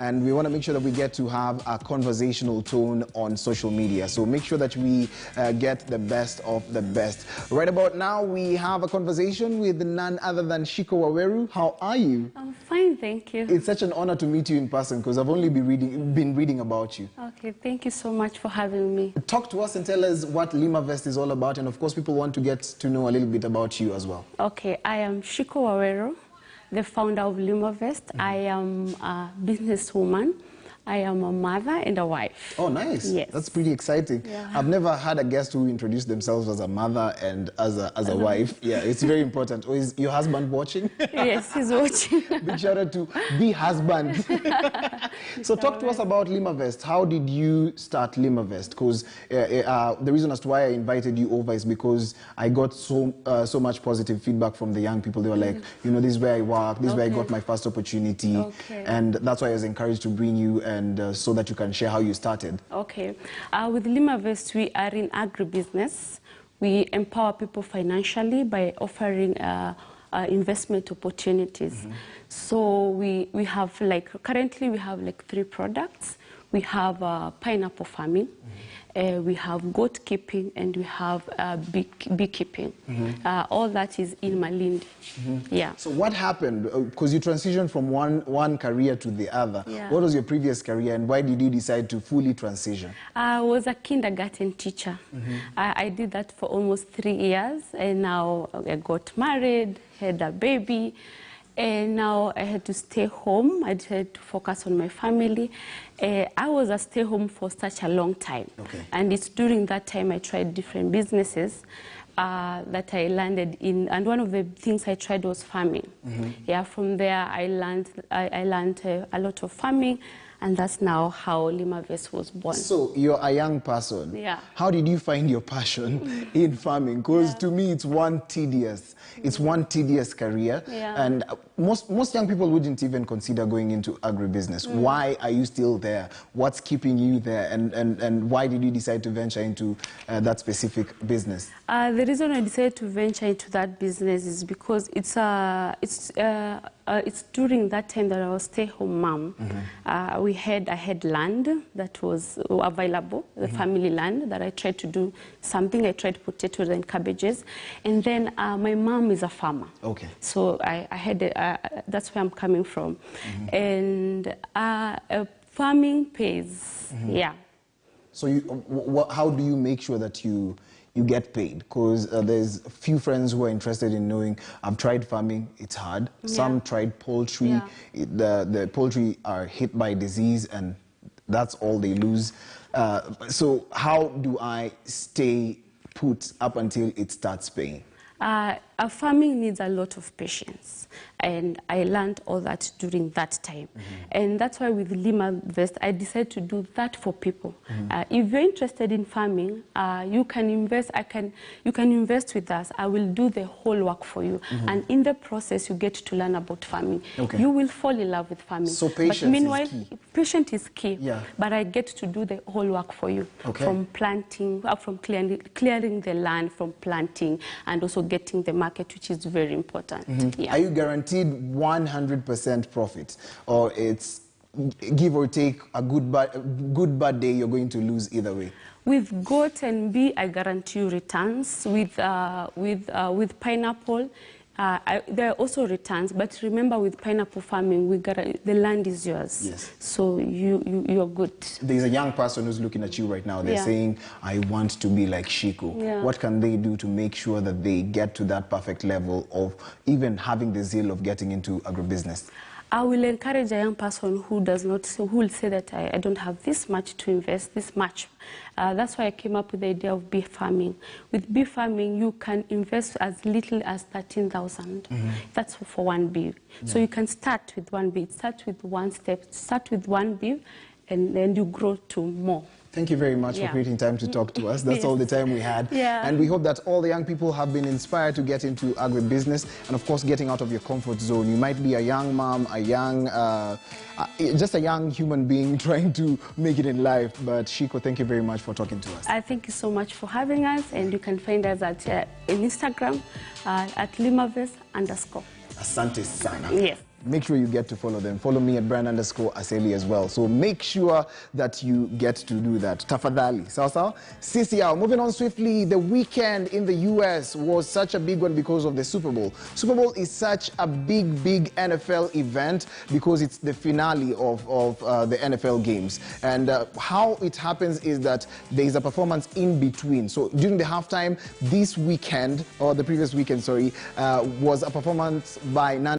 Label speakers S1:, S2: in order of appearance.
S1: And we want to make sure that we get to have a conversational tone on social media. So make sure that we get the best of the best. Right about now, we have a conversation with none other than Shiko Waweru. How are you?
S2: I'm fine, thank you.
S1: It's such an honor to meet you in person because I've only been reading about you.
S2: Okay, thank you so much for having me.
S1: Talk to us and tell us what Limavest is all about. And of course, people want to get to know a little bit about you as well.
S2: Okay, I am Shiko Waweru, the founder of Limavest. I am a businesswoman. I am a mother and a wife.
S1: Oh, nice.
S2: Yes.
S1: That's pretty exciting.
S2: Yeah.
S1: I've never had a guest who introduced themselves as a mother and as a wife. Yeah, it's very important. Oh, is your husband watching?
S2: Yes, he's watching.
S1: Big shout out to the husband. So talk to us about Limavest. How did you start Limavest? Because the reason as to why I invited you over is because I got so much positive feedback from the young people. They were like, you know, this is where I work, this is where I got my first opportunity. And that's why I was encouraged to bring you and so that you can share how you started.
S2: Okay. With Limavest, we are in agribusiness. We empower people financially by offering investment opportunities. So we have currently we have 3 products. We have pineapple farming, we have goat keeping, and we have beekeeping. All that is in Malindi. Yeah.
S1: So what happened? Because you transitioned from one career to the other.
S2: Yeah.
S1: What was your previous career and why did you decide to fully transition?
S2: I was a kindergarten teacher. I did that for almost 3 years, and now I got married, had a baby. And now I had to stay home. I decided to focus on my family. I was a stay home for such a long time. And it's during that time I tried different businesses that I landed in. And one of the things I tried was farming. Yeah, from there I learned a lot of farming. And that's now how Limavest was born.
S1: So you're a young person.
S2: Yeah.
S1: How did you find your passion in farming? Because to me, it's one tedious career.
S2: Yeah.
S1: And most young people wouldn't even consider going into agribusiness. Why are you still there? What's keeping you there? And why did you decide to venture into that specific business? The
S2: reason I decided to venture into that business is because it's during that time that I was stay-home mom. I had land that was available, the family land, that I tried to do something. I tried potatoes and cabbages. And then my mom is a farmer. Okay. So I had, that's where I'm coming from. And farming pays, yeah.
S1: So how do you make sure that you get paid? Because there's a few friends who are interested in knowing, I've tried farming, it's hard. Some tried poultry. The poultry are hit by disease and that's all they lose. So how do I stay put up until it starts paying?
S2: Farming needs a lot of patience, and I learned all that during that time. And that's why with Limavest, I decided to do that for people. If you're interested in farming, you can invest. You can invest with us. I will do the whole work for you, and in the process, you get to learn about farming. You will fall in love with farming.
S1: So patience is key.
S2: Patience is key.
S1: Yeah.
S2: But I get to do the whole work for you, from planting, from clearing the land, from planting, and also getting the market, which is very important. Yeah.
S1: Are you guaranteed 100% profit, or it's give or take a good bad day you're going to lose either way?
S2: With goat and bee, I guarantee you returns. With pineapple, there are also returns. But remember, with pineapple farming, the land is yours. Yes. So you're good. There's
S1: a young person who's looking at you right now. They're saying, I want to be like Shiko. What can they do to make sure that they get to that perfect level of even having the zeal of getting into agribusiness?
S2: I will encourage a young person who will say that I don't have this much to invest, this much. That's why I came up with the idea of bee farming. With bee farming, you can invest as little as 13,000. That's for one bee. So you can start with one bee, start with one step, start with one bee, and then you grow to more.
S1: Thank you very much for creating time to talk to us. That's all the time we had. And we hope that all the young people have been inspired to get into agribusiness and, of course, getting out of your comfort zone. You might be a young mom, just a young human being trying to make it in life. But Shiko, thank you very much for talking to us.
S2: Thank you so much for having us. And you can find us at Instagram at Limavest_.
S1: Asante sana.
S2: Yes.
S1: make sure you get to follow them. Follow me at Brian_Aseli as well. So make sure that you get to do that. Tafadhali. Sawa. Sisi yao. Moving on swiftly, the weekend in the US was such a big one because of the Super Bowl. Super Bowl is such a big NFL event because it's the finale of the NFL games. And how it happens is that there is a performance in between. So during the halftime, this weekend, or the previous weekend, sorry, was a performance by